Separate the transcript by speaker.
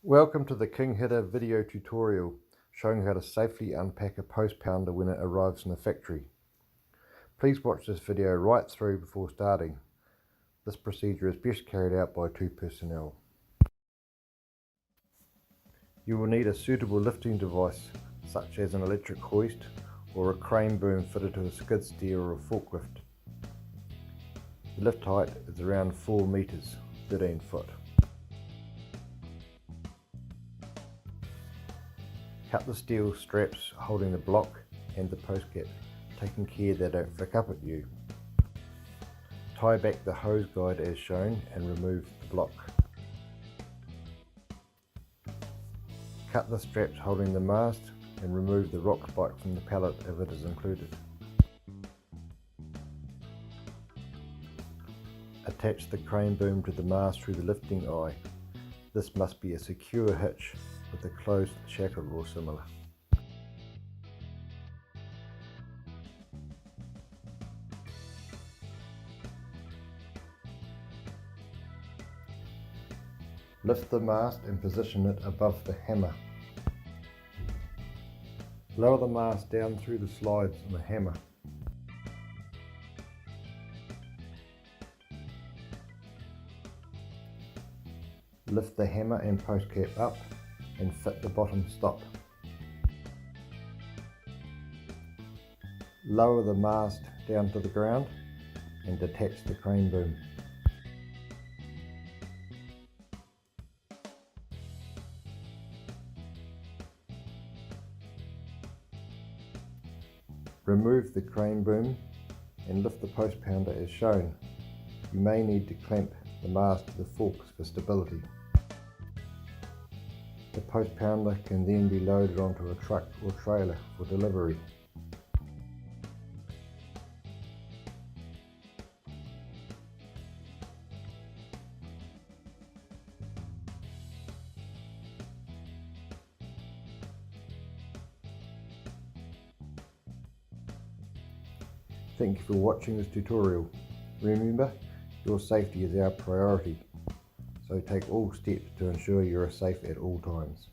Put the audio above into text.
Speaker 1: Welcome to the Kinghitter video tutorial showing how to safely unpack a post pounder when it arrives in the factory. Please watch this video right through before starting. This procedure is best carried out by 2 personnel. You will need a suitable lifting device such as an electric hoist or a crane boom fitted to a skid steer or a forklift. The lift height is around 4 meters, 13 foot. Cut the steel straps holding the block and the post cap, taking care they don't flick up at you. Tie back the hose guide as shown and remove the block. Cut the straps holding the mast and remove the rock spike from the pallet if it is included. Attach the crane boom to the mast through the lifting eye. This must be a secure hitch with a closed shackle or similar. Lift the mast and position it above the hammer. Lower the mast down through the slides on the hammer. Lift the hammer and post cap up and fit the bottom stop. Lower the mast down to the ground and detach the crane boom. Remove the crane boom and lift the post pounder as shown. You may need to clamp the mast to the forks for stability. The post pounder can then be loaded onto a truck or trailer for delivery. Thank you for watching this tutorial. Remember, your safety is our priority, so take all steps to ensure you are safe at all times.